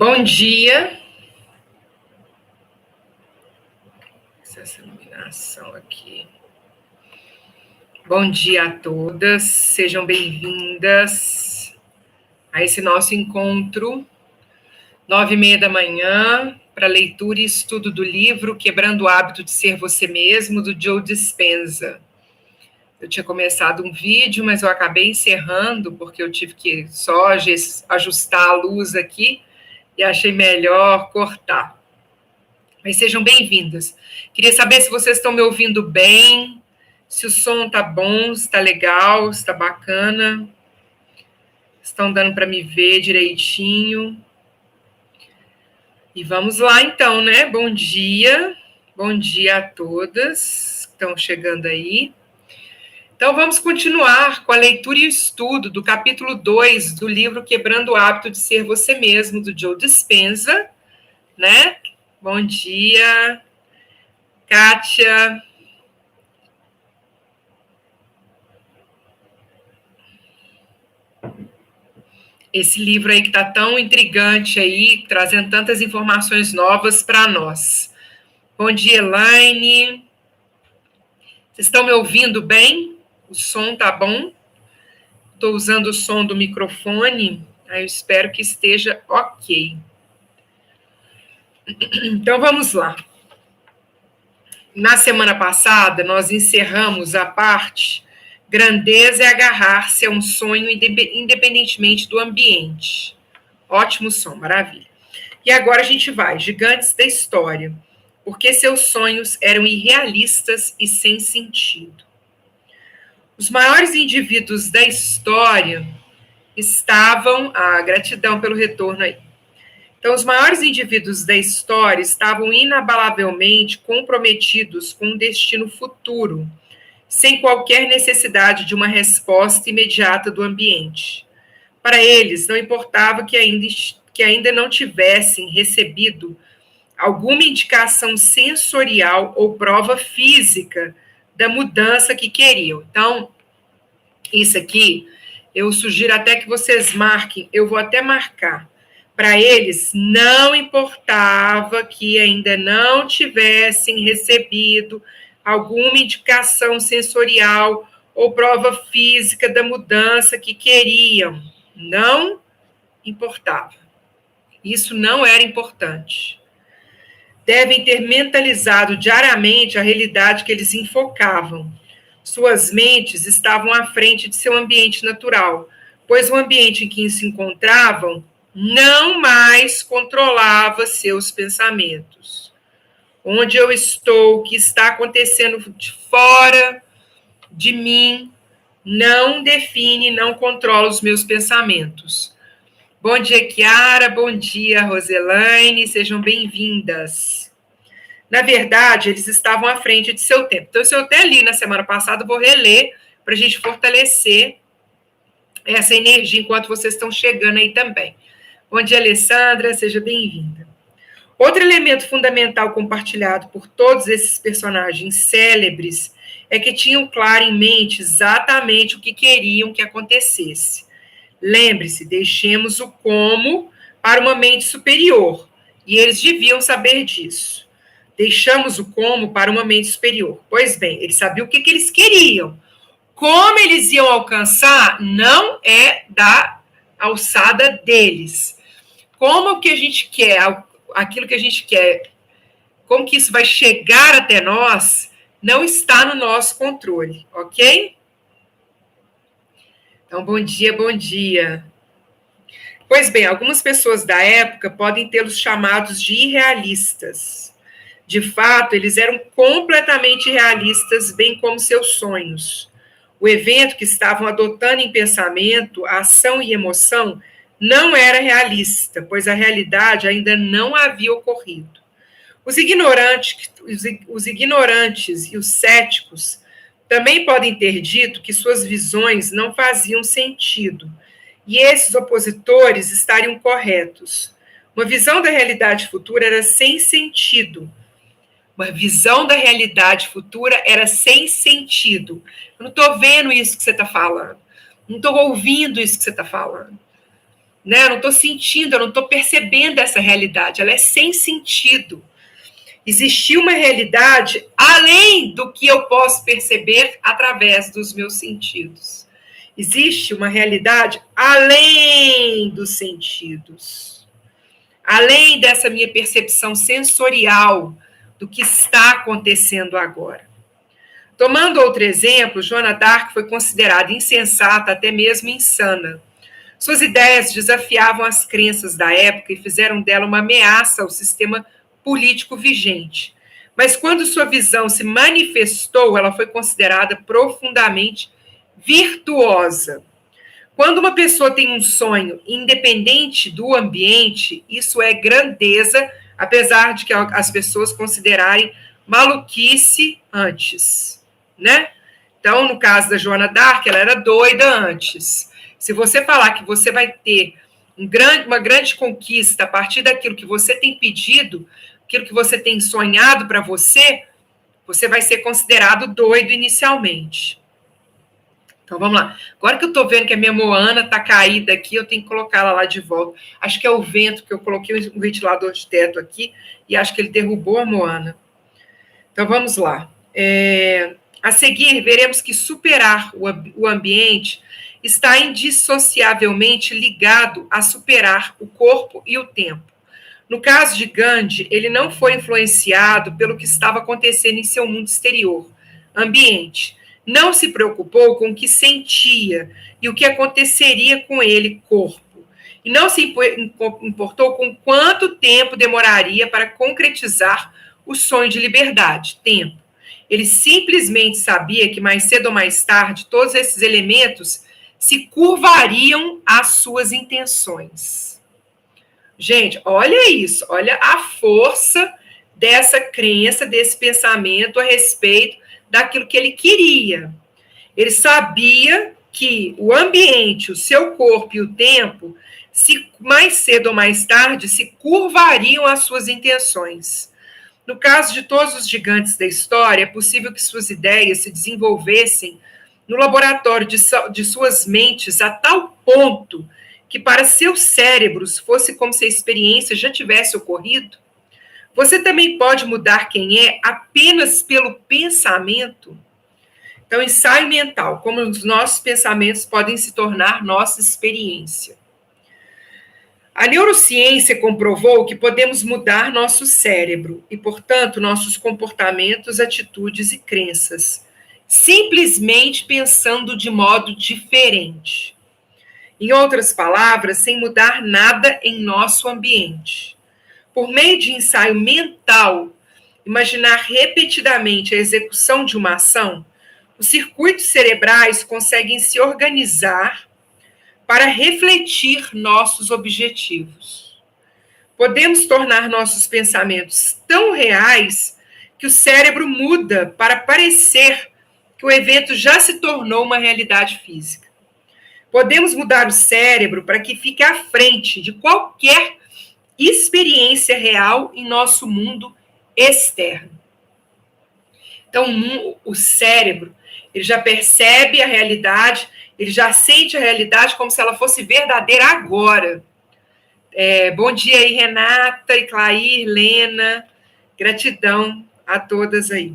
Bom dia. Essa iluminação aqui. Bom dia a todas, sejam bem-vindas a esse nosso encontro, 9h30 da manhã, para leitura e estudo do livro Quebrando o Hábito de Ser Você Mesmo, do Joe Dispenza. Eu tinha começado um vídeo, mas eu acabei encerrando, porque eu tive que só ajustar a luz aqui e achei melhor cortar. Mas sejam bem-vindas. Queria saber se vocês estão me ouvindo bem, se o som está bom, se está legal, se está bacana. Estão dando para me ver direitinho. E vamos lá, então, né? Bom dia a todas que estão chegando aí. Então, vamos continuar com a leitura e o estudo do capítulo 2 do livro Quebrando o Hábito de Ser Você Mesmo, do Joe Dispenza, né? Bom dia, Kátia. Esse livro aí que está tão intrigante aí, trazendo tantas informações novas para nós. Bom dia, Elaine. Vocês estão me ouvindo bem? O som tá bom? Estou usando o som do microfone, aí eu espero que esteja ok. Então, vamos lá. Na semana passada, nós encerramos a parte grandeza é agarrar-se a um sonho independentemente do ambiente. Ótimo som, maravilha. E agora a gente vai, gigantes da história, porque seus sonhos eram irrealistas e sem sentido. Os maiores indivíduos da história estavam, gratidão pelo retorno aí. Então, os maiores indivíduos da história estavam inabalavelmente comprometidos com um destino futuro, sem qualquer necessidade de uma resposta imediata do ambiente. Para eles, não importava que ainda não tivessem recebido alguma indicação sensorial ou prova física da mudança que queriam. Então, isso aqui, eu sugiro até que vocês marquem, eu vou até marcar. Para eles, não importava que ainda não tivessem recebido alguma indicação sensorial ou prova física da mudança que queriam. Não importava. Isso não era importante. Devem ter mentalizado diariamente a realidade que eles enfocavam. Suas mentes estavam à frente de seu ambiente natural, pois o ambiente em que se encontravam não mais controlava seus pensamentos. Onde eu estou, o que está acontecendo de fora de mim, não define, não controla os meus pensamentos. Bom dia, Kiara. Bom dia, Roselaine. Sejam bem-vindas. Na verdade, eles estavam à frente de seu tempo. Então, isso eu até li na semana passada, vou reler para a gente fortalecer essa energia enquanto vocês estão chegando aí também. Bom dia, Alessandra. Seja bem-vinda. Outro elemento fundamental compartilhado por todos esses personagens célebres é que tinham claro em mente exatamente o que queriam que acontecesse. Lembre-se, deixemos o como para uma mente superior, e eles deviam saber disso. Deixamos o como para uma mente superior. Pois bem, eles sabiam o que eles queriam. Como eles iam alcançar não é da alçada deles. Como que a gente quer, aquilo que a gente quer, como que isso vai chegar até nós, não está no nosso controle, ok? Então, bom dia, bom dia. Pois bem, algumas pessoas da época podem tê-los chamados de irrealistas. De fato, eles eram completamente realistas, bem como seus sonhos. O evento que estavam adotando em pensamento, ação e emoção não era realista, pois a realidade ainda não havia ocorrido. Os ignorantes e os céticos também podem ter dito que suas visões não faziam sentido, e esses opositores estariam corretos. Uma visão da realidade futura era sem sentido. Uma visão da realidade futura era sem sentido. Eu não estou vendo isso que você está falando. Não estou ouvindo isso que você está falando. né? Eu não estou sentindo, eu não estou percebendo essa realidade, ela é sem sentido. Existia uma realidade além do que eu posso perceber através dos meus sentidos. Existe uma realidade além dos sentidos, além dessa minha percepção sensorial do que está acontecendo agora. Tomando outro exemplo, Joana d'Arc foi considerada insensata, até mesmo insana. Suas ideias desafiavam as crenças da época e fizeram dela uma ameaça ao sistema político vigente. Mas quando sua visão se manifestou, ela foi considerada profundamente virtuosa. Quando uma pessoa tem um sonho independente do ambiente, isso é grandeza, apesar de que as pessoas considerarem maluquice antes, né? Então, no caso da Joana d'Arc, ela era doida antes. Se você falar que você vai ter uma grande conquista a partir daquilo que você tem pedido, aquilo que você tem sonhado para você, você vai ser considerado doido inicialmente. Então, vamos lá. Agora que eu estou vendo que a minha Moana está caída aqui, eu tenho que colocá-la lá de volta. Acho que é o vento que eu coloquei um ventilador de teto aqui e acho que ele derrubou a Moana. Então, vamos lá. A seguir, veremos que superar o ambiente está indissociavelmente ligado a superar o corpo e o tempo. No caso de Gandhi, ele não foi influenciado pelo que estava acontecendo em seu mundo exterior, ambiente. Não se preocupou com o que sentia e o que aconteceria com ele, corpo. E não se importou com quanto tempo demoraria para concretizar o sonho de liberdade, tempo. Ele simplesmente sabia que mais cedo ou mais tarde todos esses elementos se curvariam às suas intenções. Gente, olha isso, olha a força dessa crença, desse pensamento a respeito daquilo que ele queria. Ele sabia que o ambiente, o seu corpo e o tempo, se mais cedo ou mais tarde, se curvariam às suas intenções. No caso de todos os gigantes da história, é possível que suas ideias se desenvolvessem no laboratório de suas mentes a tal ponto que para seus cérebros fosse como se a experiência já tivesse ocorrido. Você também pode mudar quem é apenas pelo pensamento. Então, ensaio mental, como os nossos pensamentos podem se tornar nossa experiência. A neurociência comprovou que podemos mudar nosso cérebro e, portanto, nossos comportamentos, atitudes e crenças, simplesmente pensando de modo diferente. Em outras palavras, sem mudar nada em nosso ambiente. Por meio de ensaio mental, imaginar repetidamente a execução de uma ação, os circuitos cerebrais conseguem se organizar para refletir nossos objetivos. Podemos tornar nossos pensamentos tão reais que o cérebro muda para parecer que o evento já se tornou uma realidade física. Podemos mudar o cérebro para que fique à frente de qualquer experiência real em nosso mundo externo. Então, o cérebro, ele já percebe a realidade, ele já sente a realidade como se ela fosse verdadeira agora. Bom dia aí, Renata, e Clair, Lena, gratidão a todas aí.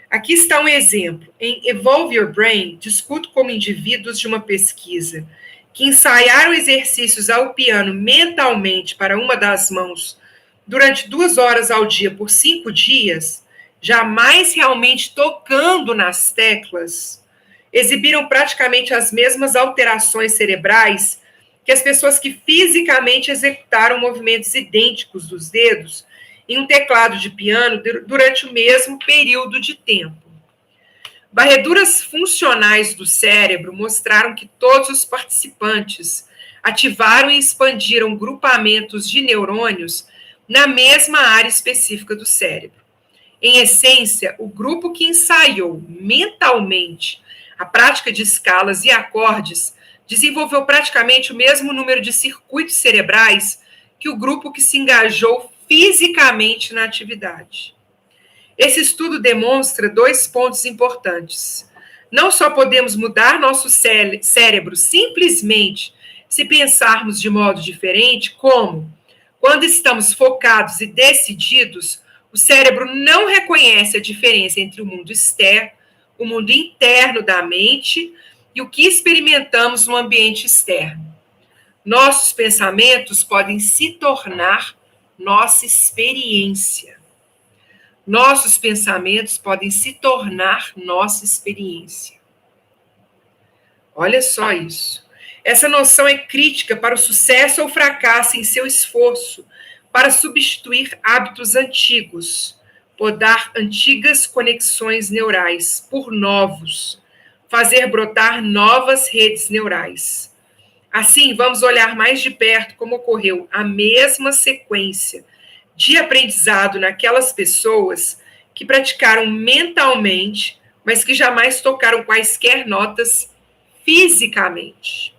Aqui está um exemplo. Em Evolve Your Brain, discuto como indivíduos de uma pesquisa que ensaiaram exercícios ao piano mentalmente para uma das mãos durante 2 horas ao dia por 5 dias, jamais realmente tocando nas teclas, exibiram praticamente as mesmas alterações cerebrais que as pessoas que fisicamente executaram movimentos idênticos dos dedos em um teclado de piano durante o mesmo período de tempo. Varreduras funcionais do cérebro mostraram que todos os participantes ativaram e expandiram grupamentos de neurônios na mesma área específica do cérebro. Em essência, o grupo que ensaiou mentalmente a prática de escalas e acordes desenvolveu praticamente o mesmo número de circuitos cerebrais que o grupo que se engajou fisicamente na atividade. Esse estudo demonstra 2 pontos importantes. Não só podemos mudar nosso cérebro simplesmente Se pensarmos de modo diferente, como, quando estamos focados e decididos, o cérebro não reconhece a diferença entre o mundo externo, o mundo interno da mente e o que experimentamos no ambiente externo. Nossos pensamentos podem se tornar nossa experiência. Nossos pensamentos podem se tornar nossa experiência. Olha só isso. Essa noção é crítica para o sucesso ou fracasso em seu esforço para substituir hábitos antigos, podar antigas conexões neurais por novos, fazer brotar novas redes neurais. Assim, vamos olhar mais de perto como ocorreu a mesma sequência de aprendizado naquelas pessoas que praticaram mentalmente, mas que jamais tocaram quaisquer notas fisicamente.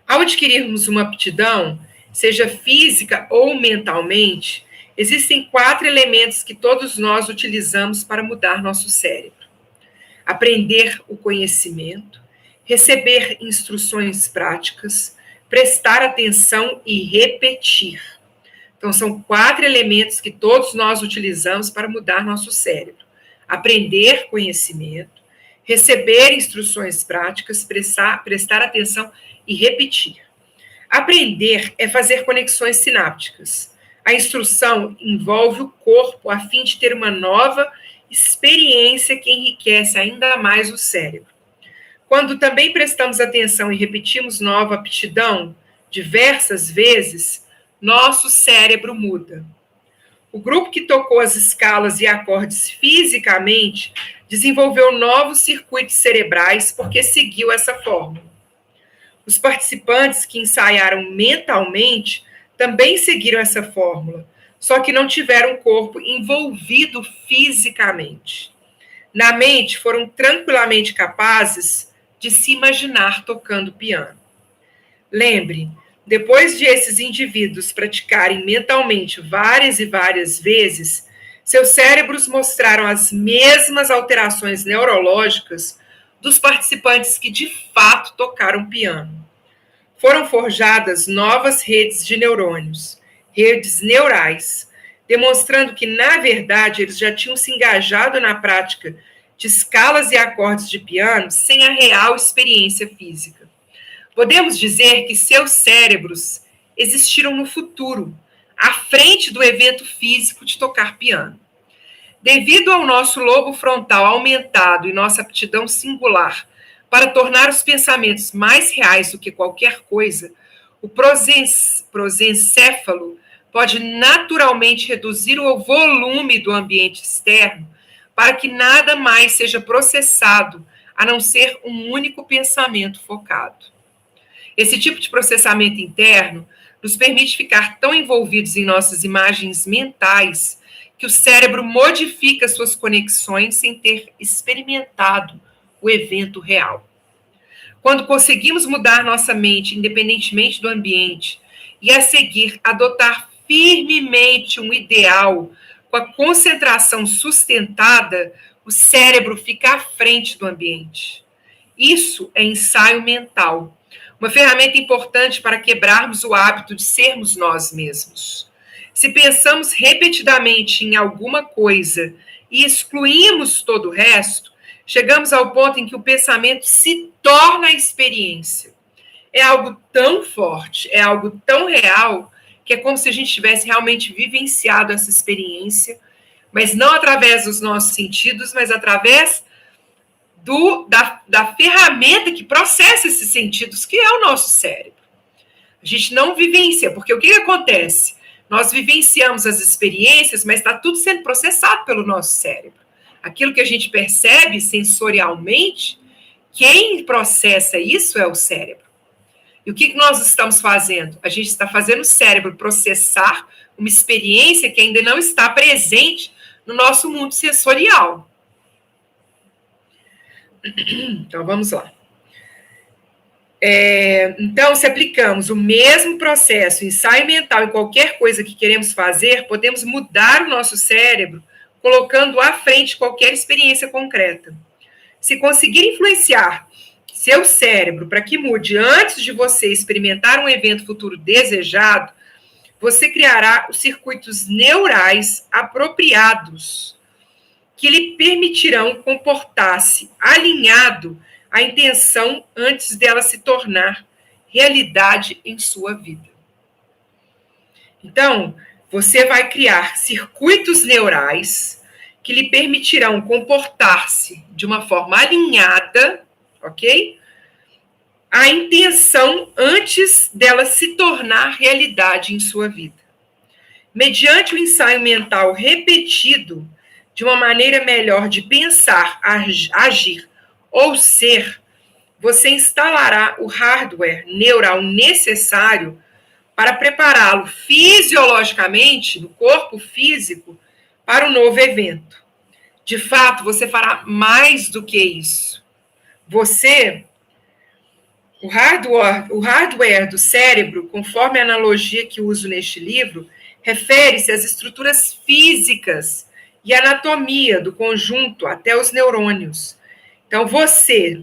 Ao adquirirmos uma aptidão, seja física ou mentalmente, existem 4 elementos que todos nós utilizamos para mudar nosso cérebro: aprender o conhecimento, receber instruções práticas, prestar atenção e repetir. Então, são 4 elementos que todos nós utilizamos para mudar nosso cérebro: aprender conhecimento, receber instruções práticas, prestar atenção e repetir. Aprender é fazer conexões sinápticas. A instrução envolve o corpo a fim de ter uma nova experiência que enriquece ainda mais o cérebro. Quando também prestamos atenção e repetimos nova aptidão diversas vezes, nosso cérebro muda. O grupo que tocou as escalas e acordes fisicamente desenvolveu novos circuitos cerebrais porque seguiu essa fórmula. Os participantes que ensaiaram mentalmente também seguiram essa fórmula, só que não tiveram o corpo envolvido fisicamente. Na mente, foram tranquilamente capazes de se imaginar tocando piano. Lembre, depois de esses indivíduos praticarem mentalmente várias e várias vezes, seus cérebros mostraram as mesmas alterações neurológicas dos participantes que de fato tocaram piano. Foram forjadas novas redes de neurônios, redes neurais, demonstrando que, na verdade, eles já tinham se engajado na prática de escalas e acordes de piano sem a real experiência física. Podemos dizer que seus cérebros existiram no futuro, à frente do evento físico de tocar piano. Devido ao nosso lobo frontal aumentado e nossa aptidão singular para tornar os pensamentos mais reais do que qualquer coisa, o prosencéfalo pode naturalmente reduzir o volume do ambiente externo para que nada mais seja processado, a não ser um único pensamento focado. Esse tipo de processamento interno nos permite ficar tão envolvidos em nossas imagens mentais que o cérebro modifica suas conexões sem ter experimentado o evento real. Quando conseguimos mudar nossa mente independentemente do ambiente e a seguir adotar firmemente um ideal com a concentração sustentada, o cérebro fica à frente do ambiente. Isso é ensaio mental, uma ferramenta importante para quebrarmos o hábito de sermos nós mesmos. Se pensamos repetidamente em alguma coisa e excluímos todo o resto, chegamos ao ponto em que o pensamento se torna a experiência. É algo tão forte, é algo tão real, que é como se a gente tivesse realmente vivenciado essa experiência, mas não através dos nossos sentidos, mas através da ferramenta que processa esses sentidos, que é o nosso cérebro. A gente não vivencia, porque o que acontece? Nós vivenciamos as experiências, mas está tudo sendo processado pelo nosso cérebro. Aquilo que a gente percebe sensorialmente, quem processa isso é o cérebro. E o que nós estamos fazendo? A gente está fazendo o cérebro processar uma experiência que ainda não está presente no nosso mundo sensorial. Então, vamos lá. Então, se aplicamos o mesmo processo, ensaio mental em qualquer coisa que queremos fazer, podemos mudar o nosso cérebro, colocando à frente qualquer experiência concreta. Se conseguir influenciar seu cérebro para que mude antes de você experimentar um evento futuro desejado, você criará os circuitos neurais apropriados que lhe permitirão comportar-se alinhado à intenção antes dela se tornar realidade em sua vida. Então, você vai criar circuitos neurais que lhe permitirão comportar-se de uma forma alinhada, ok? A intenção antes dela se tornar realidade em sua vida. Mediante o ensaio mental repetido, de uma maneira melhor de pensar, agir ou ser, você instalará o hardware neural necessário para prepará-lo fisiologicamente, no corpo físico, para o novo evento. De fato, você fará mais do que isso. O hardware do cérebro, conforme a analogia que uso neste livro, refere-se às estruturas físicas e anatomia do conjunto até os neurônios. Então,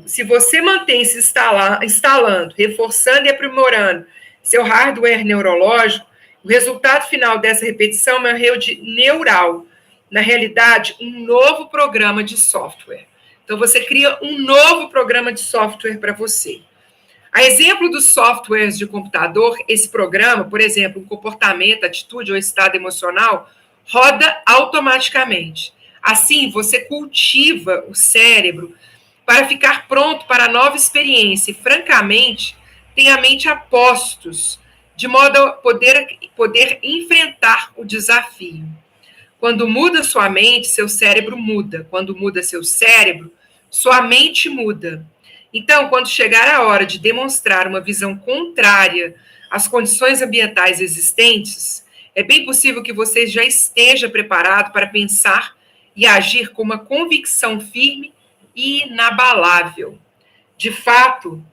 se você mantém se instalando, reforçando e aprimorando seu hardware neurológico, o resultado final dessa repetição é uma rede neural. Na realidade, um novo programa de software. Então, você cria um novo programa de software para você. A exemplo dos softwares de computador, esse programa, por exemplo, um comportamento, atitude ou estado emocional, roda automaticamente. Assim, você cultiva o cérebro para ficar pronto para a nova experiência e, francamente, tem a mente a postos, de modo a poder enfrentar o desafio. Quando muda sua mente, seu cérebro muda. Quando muda seu cérebro, sua mente muda. Então, quando chegar a hora de demonstrar uma visão contrária às condições ambientais existentes, é bem possível que você já esteja preparado para pensar e agir com uma convicção firme e inabalável. De fato,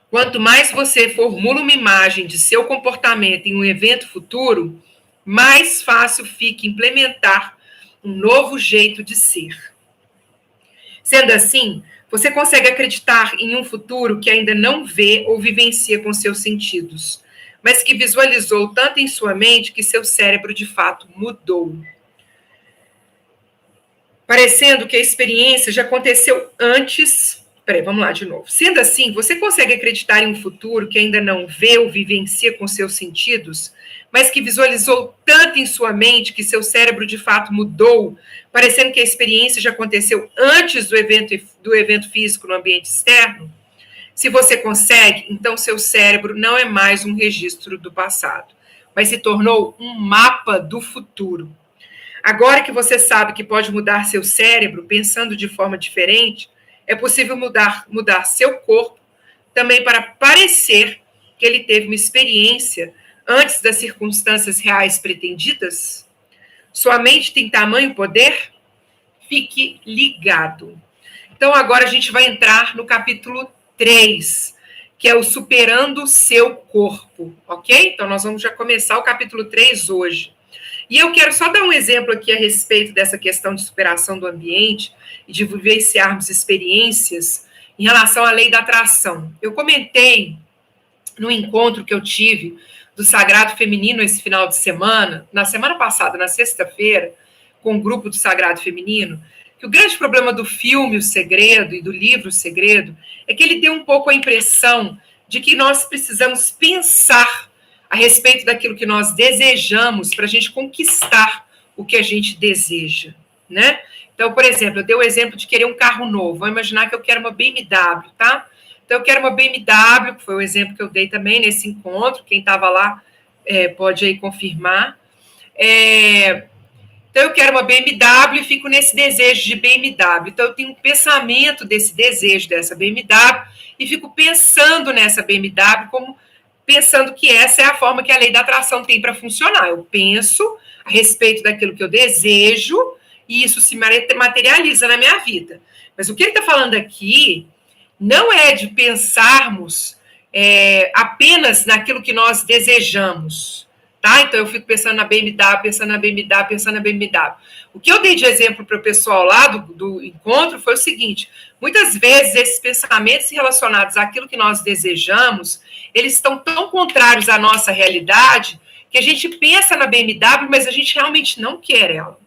quanto mais você formula uma imagem de seu comportamento em um evento futuro, mais fácil fica implementar um novo jeito de ser. Sendo assim, você consegue acreditar em um futuro que ainda não vê ou vivencia com seus sentidos, mas que visualizou tanto em sua mente que seu cérebro de fato mudou. Parecendo que a experiência já aconteceu antes. Peraí, vamos lá de novo. Sendo assim, você consegue acreditar em um futuro que ainda não vê ou vivencia com seus sentidos, mas que visualizou tanto em sua mente que seu cérebro de fato mudou, parecendo que a experiência já aconteceu antes do evento físico no ambiente externo? Se você consegue, então seu cérebro não é mais um registro do passado, mas se tornou um mapa do futuro. Agora que você sabe que pode mudar seu cérebro pensando de forma diferente, é possível mudar seu corpo também para parecer que ele teve uma experiência antes das circunstâncias reais pretendidas? Sua mente tem tamanho poder? Fique ligado. Então, agora a gente vai entrar no capítulo 3, que é o Superando o Seu Corpo, ok? Então, nós vamos já começar o capítulo 3 hoje. E eu quero só dar um exemplo aqui a respeito dessa questão de superação do ambiente e de vivenciarmos experiências em relação à lei da atração. Eu comentei no encontro que eu tive do Sagrado Feminino esse final de semana, na semana passada, na sexta-feira, com o grupo do Sagrado Feminino, que o grande problema do filme O Segredo e do livro O Segredo é que ele deu um pouco a impressão de que nós precisamos pensar a respeito daquilo que nós desejamos para a gente conquistar o que a gente deseja, né? Então, por exemplo, eu dei o exemplo de querer um carro novo. Vamos imaginar que eu quero uma BMW, tá? Então, eu quero uma BMW, que foi o exemplo que eu dei também nesse encontro. Quem estava lá pode aí confirmar. Então, eu quero uma BMW e fico nesse desejo de BMW. Então, eu tenho um pensamento desse desejo dessa BMW e fico pensando nessa BMW como pensando que essa é a forma que a lei da atração tem para funcionar. Eu penso a respeito daquilo que eu desejo e isso se materializa na minha vida. Mas o que ele está falando aqui não é de pensarmos apenas naquilo que nós desejamos, Tá? Então, eu fico pensando na BMW, pensando na BMW, pensando na BMW. O que eu dei de exemplo para o pessoal lá do encontro foi o seguinte: muitas vezes esses pensamentos relacionados àquilo que nós desejamos, eles estão tão contrários à nossa realidade que a gente pensa na BMW, mas a gente realmente não quer ela.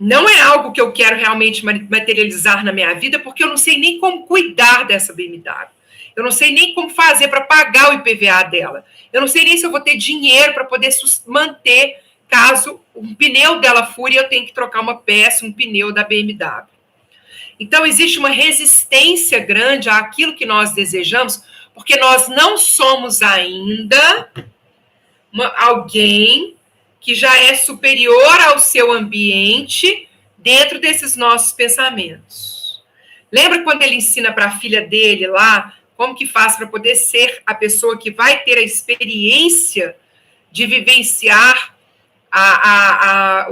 Não é algo que eu quero realmente materializar na minha vida, porque eu não sei nem como cuidar dessa BMW. Eu não sei nem como fazer para pagar o IPVA dela. Eu não sei nem se eu vou ter dinheiro para poder manter caso um pneu dela fure e eu tenho que trocar uma peça, um pneu da BMW. Então, existe uma resistência grande àquilo que nós desejamos, porque nós não somos ainda alguém que já é superior ao seu ambiente dentro desses nossos pensamentos. Lembra quando ele ensina para a filha dele lá como que faz para poder ser a pessoa que vai ter a experiência de vivenciar a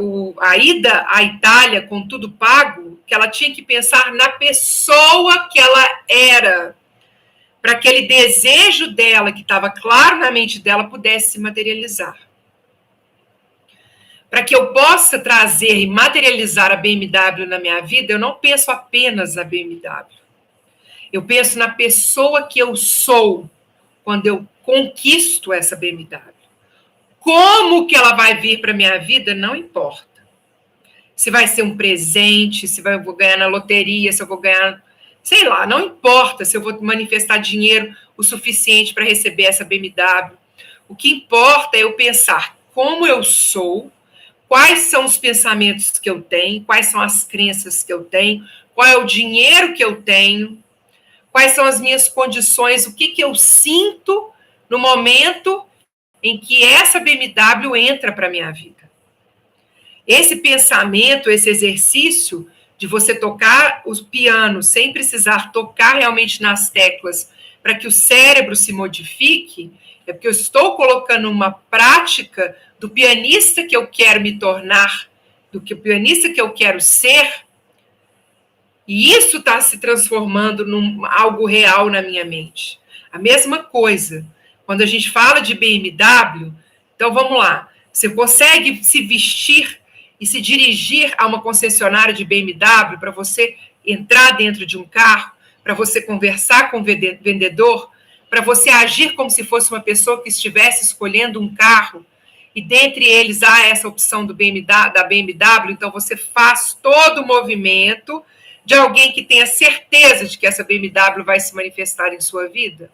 ida à Itália com tudo pago, que ela tinha que pensar na pessoa que ela era, para que aquele desejo dela, que estava claro na mente dela, pudesse se materializar. Para que eu possa trazer e materializar a BMW na minha vida, eu não penso apenas na BMW. Eu penso na pessoa que eu sou quando eu conquisto essa BMW. Como que ela vai vir para a minha vida, não importa. Se vai ser um presente, se eu vou ganhar na loteria, se eu vou ganhar, sei lá, não importa se eu vou manifestar dinheiro o suficiente para receber essa BMW. O que importa é eu pensar como eu sou, quais são os pensamentos que eu tenho, quais são as crenças que eu tenho, qual é o dinheiro que eu tenho, quais são as minhas condições, o que eu sinto no momento em que essa BMW entra para a minha vida. Esse pensamento, esse exercício de você tocar o piano sem precisar tocar realmente nas teclas para que o cérebro se modifique, é porque eu estou colocando uma prática do pianista que eu quero me tornar, do que o pianista que eu quero ser, e isso está se transformando em algo real na minha mente. A mesma coisa, quando a gente fala de BMW, então vamos lá, você consegue se vestir e se dirigir a uma concessionária de BMW para você entrar dentro de um carro, para você conversar com o vendedor, para você agir como se fosse uma pessoa que estivesse escolhendo um carro, e dentre eles há essa opção da BMW, então você faz todo o movimento de alguém que tenha certeza de que essa BMW vai se manifestar em sua vida?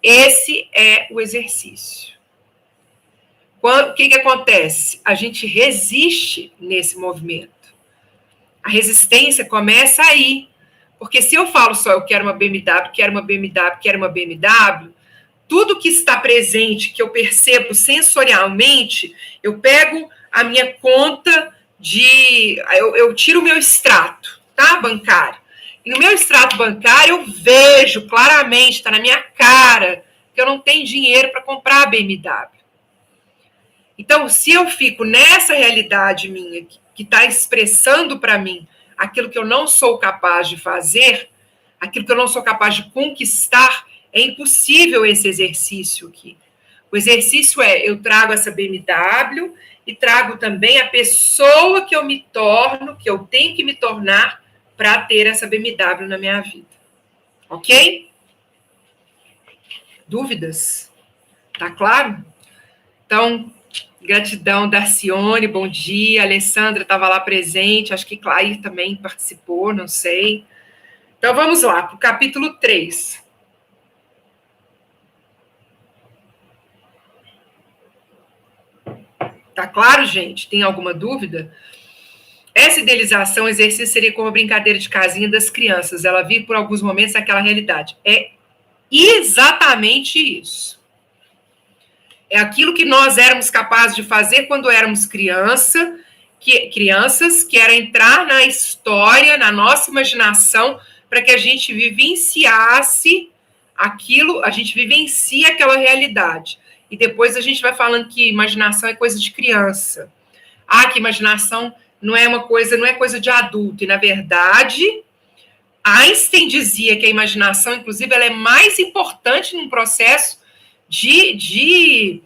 Esse é o exercício. O que acontece? A gente resiste nesse movimento. A resistência começa aí. Porque se eu falo só, eu quero uma BMW, quero uma BMW, quero uma BMW, tudo que está presente, que eu percebo sensorialmente, eu pego a minha conta eu tiro o meu extrato, tá, bancário. E no meu extrato bancário eu vejo claramente, está na minha cara, que eu não tenho dinheiro para comprar a BMW. Então, se eu fico nessa realidade minha, que está expressando para mim aquilo que eu não sou capaz de fazer, aquilo que eu não sou capaz de conquistar, é impossível esse exercício aqui. O exercício eu trago essa BMW e trago também a pessoa que eu me torno, que eu tenho que me tornar para ter essa BMW na minha vida. Ok? Dúvidas? Tá claro? Então, gratidão, Darcione, bom dia. A Alessandra estava lá presente, acho que Clair também participou, não sei. Então, vamos lá, para o capítulo 3. Tá claro, gente? Tem alguma dúvida? Essa idealização, exercício seria como a brincadeira de casinha das crianças. Ela vive por alguns momentos naquela realidade. É exatamente isso. É aquilo que nós éramos capazes de fazer quando éramos crianças, que era entrar na história, na nossa imaginação, para que a gente vivenciasse aquilo, a gente vivencia aquela realidade. E depois a gente vai falando que imaginação é coisa de criança. Que imaginação não é coisa de adulto. E, na verdade, Einstein dizia que a imaginação, inclusive, ela é mais importante num processo de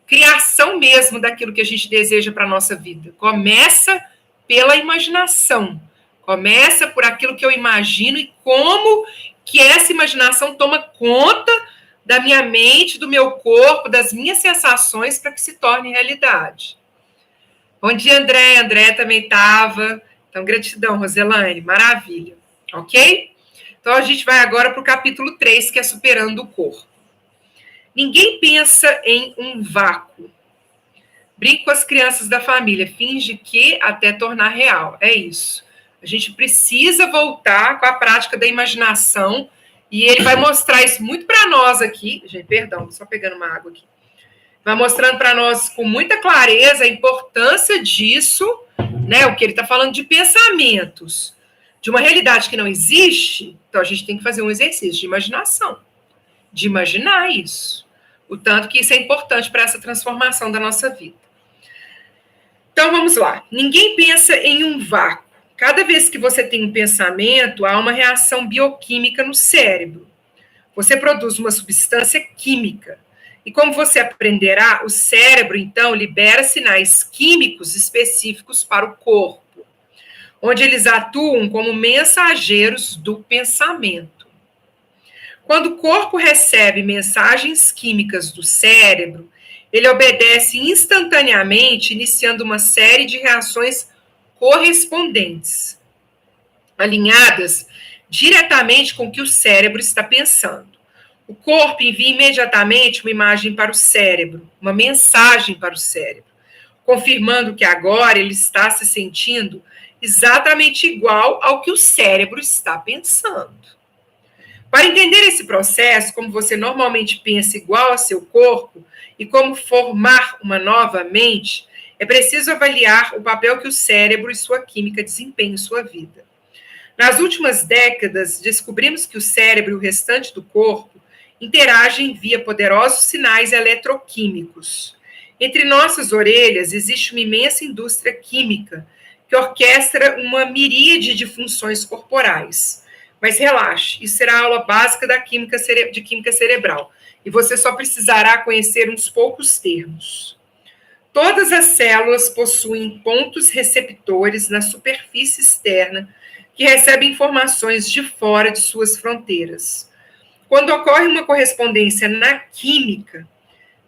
criação mesmo daquilo que a gente deseja para a nossa vida. Começa pela imaginação. Começa por aquilo que eu imagino e como que essa imaginação toma conta da minha mente, do meu corpo, das minhas sensações para que se torne realidade. Bom dia, André. André também estava. Então, gratidão, Roselane. Maravilha. Ok? Então, a gente vai agora para o capítulo 3, que é Superando o Corpo. Ninguém pensa em um vácuo. Brinque com as crianças da família. Finge que até tornar real. É isso. A gente precisa voltar com a prática da imaginação e ele vai mostrar isso muito para nós aqui. Gente, perdão, só pegando uma água aqui. Vai mostrando para nós com muita clareza a importância disso, né? O que ele está falando de pensamentos, de uma realidade que não existe. Então, a gente tem que fazer um exercício de imaginação, de imaginar isso. O tanto que isso é importante para essa transformação da nossa vida. Então, vamos lá. Ninguém pensa em um vácuo. Cada vez que você tem um pensamento, há uma reação bioquímica no cérebro. Você produz uma substância química. E como você aprenderá, o cérebro, então, libera sinais químicos específicos para o corpo, onde eles atuam como mensageiros do pensamento. Quando o corpo recebe mensagens químicas do cérebro, ele obedece instantaneamente, iniciando uma série de reações correspondentes, alinhadas diretamente com o que o cérebro está pensando. O corpo envia imediatamente uma imagem para o cérebro, uma mensagem para o cérebro, confirmando que agora ele está se sentindo exatamente igual ao que o cérebro está pensando. Para entender esse processo, como você normalmente pensa igual ao seu corpo e como formar uma nova mente, é preciso avaliar o papel que o cérebro e sua química desempenham em sua vida. Nas últimas décadas, descobrimos que o cérebro e o restante do corpo interagem via poderosos sinais eletroquímicos. Entre nossas orelhas existe uma imensa indústria química que orquestra uma miríade de funções corporais. Mas relaxe, isso será a aula básica de química cerebral. E você só precisará conhecer uns poucos termos. Todas as células possuem pontos receptores na superfície externa que recebem informações de fora de suas fronteiras. Quando ocorre uma correspondência na química,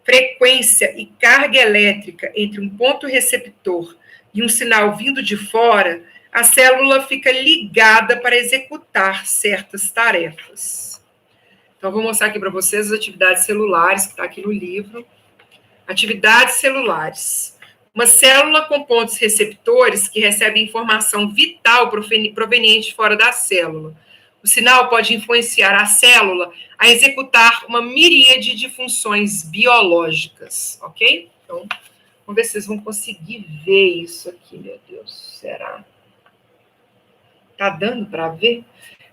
frequência e carga elétrica entre um ponto receptor e um sinal vindo de fora, a célula fica ligada para executar certas tarefas. Então, vou mostrar aqui para vocês as atividades celulares, que está aqui no livro. Atividades celulares. Uma célula com pontos receptores que recebe informação vital proveniente de fora da célula. O sinal pode influenciar a célula a executar uma miríade de funções biológicas, ok? Então, vamos ver se vocês vão conseguir ver isso aqui, meu Deus, será? Tá dando para ver?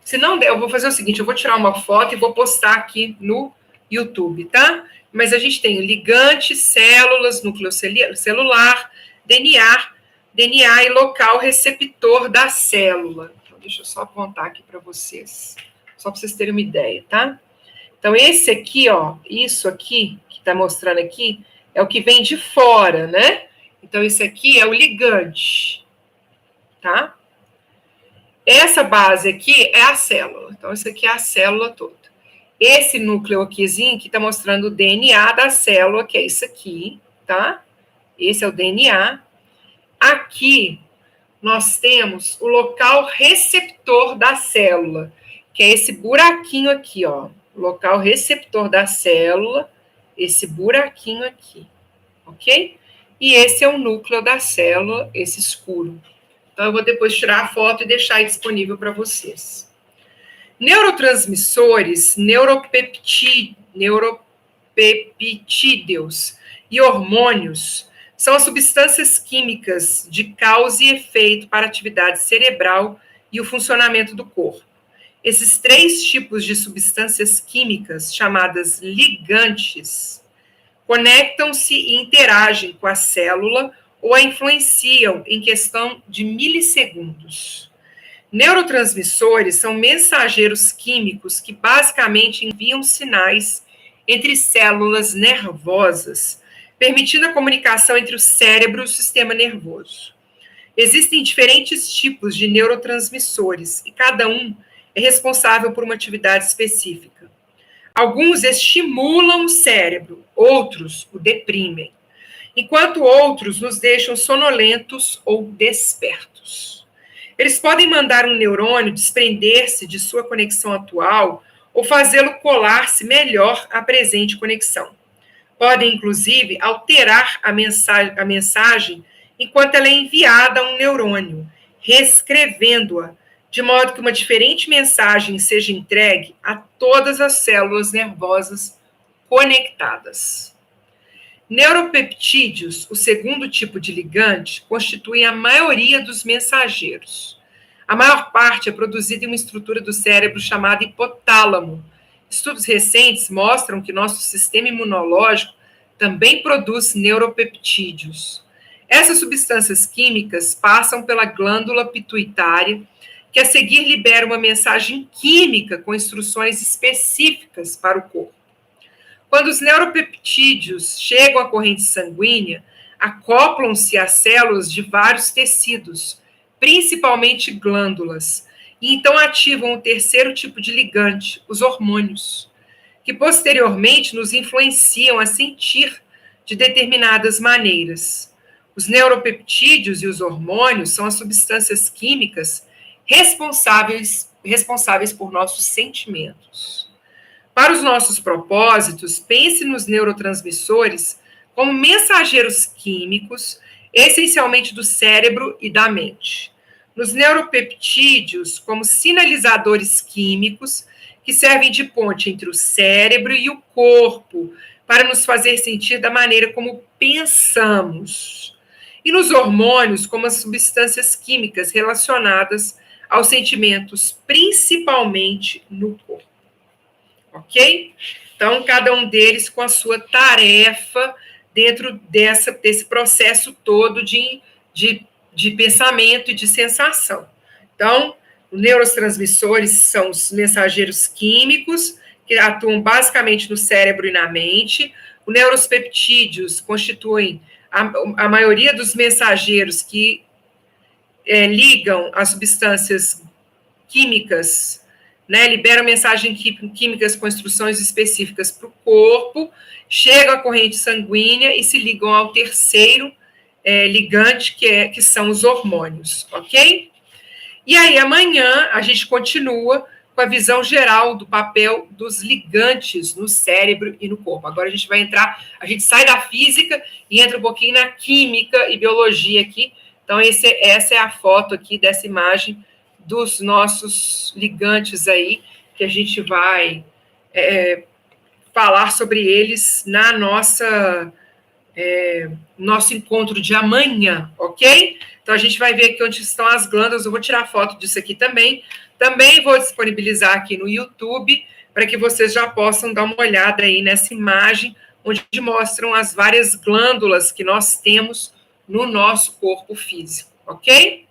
Se não der, eu vou fazer o seguinte, eu vou tirar uma foto e vou postar aqui no YouTube, tá? Mas a gente tem ligantes, células, núcleo celular, DNA e local receptor da célula. Então, deixa eu só apontar aqui para vocês, só para vocês terem uma ideia, tá? Então, esse aqui, ó, isso aqui, que está mostrando aqui, é o que vem de fora, né? Então, esse aqui é o ligante, tá? Essa base aqui é a célula. Então, isso aqui é a célula toda. Esse núcleo aquizinho que está mostrando o DNA da célula, que é isso aqui, tá? Esse é o DNA. Aqui, nós temos o local receptor da célula, que é esse buraquinho aqui, ó. O local receptor da célula, esse buraquinho aqui, ok? E esse é o núcleo da célula, esse escuro. Então, eu vou depois tirar a foto e deixar aí disponível para vocês. Neurotransmissores, neuropeptídeos e hormônios são as substâncias químicas de causa e efeito para a atividade cerebral e o funcionamento do corpo. Esses três tipos de substâncias químicas, chamadas ligantes, conectam-se e interagem com a célula ou a influenciam em questão de milissegundos. Neurotransmissores são mensageiros químicos que basicamente enviam sinais entre células nervosas, permitindo a comunicação entre o cérebro e o sistema nervoso. Existem diferentes tipos de neurotransmissores e cada um é responsável por uma atividade específica. Alguns estimulam o cérebro, outros o deprimem, enquanto outros nos deixam sonolentos ou despertos. Eles podem mandar um neurônio desprender-se de sua conexão atual ou fazê-lo colar-se melhor à presente conexão. Podem, inclusive, alterar a mensagem enquanto ela é enviada a um neurônio, reescrevendo-a, de modo que uma diferente mensagem seja entregue a todas as células nervosas conectadas. Neuropeptídeos, o segundo tipo de ligante, constituem a maioria dos mensageiros. A maior parte é produzida em uma estrutura do cérebro chamada hipotálamo. Estudos recentes mostram que nosso sistema imunológico também produz neuropeptídeos. Essas substâncias químicas passam pela glândula pituitária, que a seguir libera uma mensagem química com instruções específicas para o corpo. Quando os neuropeptídeos chegam à corrente sanguínea, acoplam-se às células de vários tecidos, principalmente glândulas, e então ativam o terceiro tipo de ligante, os hormônios, que posteriormente nos influenciam a sentir de determinadas maneiras. Os neuropeptídeos e os hormônios são as substâncias químicas responsáveis por nossos sentimentos. Para os nossos propósitos, pense nos neurotransmissores como mensageiros químicos, essencialmente do cérebro e da mente. Nos neuropeptídeos, como sinalizadores químicos, que servem de ponte entre o cérebro e o corpo, para nos fazer sentir da maneira como pensamos. E nos hormônios, como as substâncias químicas relacionadas aos sentimentos, principalmente no corpo. Ok? Então, cada um deles com a sua tarefa dentro desse processo todo de pensamento e de sensação. Então, os neurotransmissores são os mensageiros químicos que atuam basicamente no cérebro e na mente. Os neuropeptídeos constituem a maioria dos mensageiros que ligam as substâncias químicas, né, liberam mensagens químicas com instruções específicas para o corpo, chegam à corrente sanguínea e se ligam ao terceiro ligante, que são os hormônios, ok? E aí, amanhã, a gente continua com a visão geral do papel dos ligantes no cérebro e no corpo. Agora a gente sai da física e entra um pouquinho na química e biologia aqui. Então, essa é a foto aqui dessa imagem dos nossos ligantes aí, que a gente vai falar sobre eles na nosso encontro de amanhã, ok? Então, a gente vai ver aqui onde estão as glândulas. Eu vou tirar foto disso aqui também. Também vou disponibilizar aqui no YouTube, para que vocês já possam dar uma olhada aí nessa imagem, onde mostram as várias glândulas que nós temos no nosso corpo físico, ok?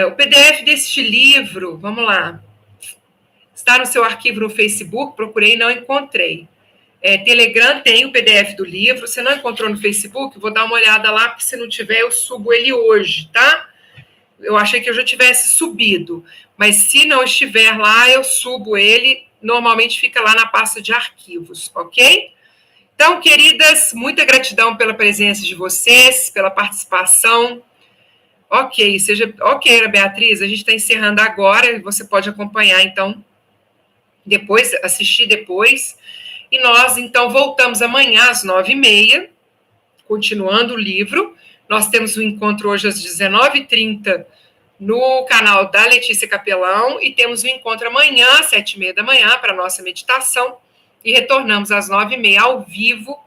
O PDF deste livro, vamos lá, está no seu arquivo no Facebook, procurei e não encontrei. Telegram tem o PDF do livro, se não encontrou no Facebook, vou dar uma olhada lá, porque se não tiver, eu subo ele hoje, tá? Eu achei que eu já tivesse subido, mas se não estiver lá, eu subo ele, normalmente fica lá na pasta de arquivos, ok? Então, queridas, muita gratidão pela presença de vocês, pela participação. Ok, Ana Beatriz, a gente está encerrando agora, e você pode acompanhar, então, depois, assistir depois. E nós, então, voltamos amanhã às 9h30, continuando o livro. Nós temos um encontro hoje às 19h30 no canal da Letícia Capelão e temos um encontro amanhã às 7h30 da manhã para a nossa meditação e retornamos às 9h30 ao vivo,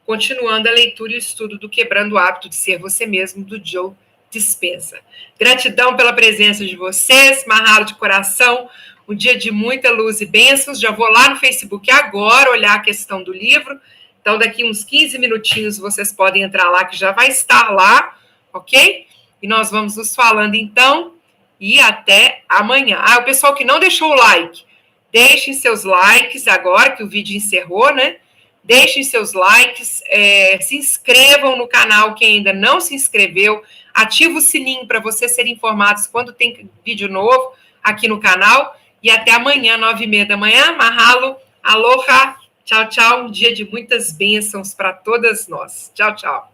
continuando a leitura e o estudo do Quebrando o Hábito de Ser Você Mesmo, do Joe Dispenza. Gratidão pela presença de vocês, Mahalo de coração, um dia de muita luz e bênçãos. Já vou lá no Facebook agora olhar a questão do livro. Então, daqui uns 15 minutinhos, vocês podem entrar lá, que já vai estar lá, ok? E nós vamos nos falando, então, e até amanhã. O pessoal que não deixou o like, Deixem seus likes agora que o vídeo encerrou, né? Deixem seus likes, se inscrevam no canal quem ainda não se inscreveu, ativa o sininho para vocês serem informados quando tem vídeo novo aqui no canal. E até amanhã, 9h30 da manhã. Mahalo, aloha, tchau, tchau. Um dia de muitas bênçãos para todas nós. Tchau, tchau.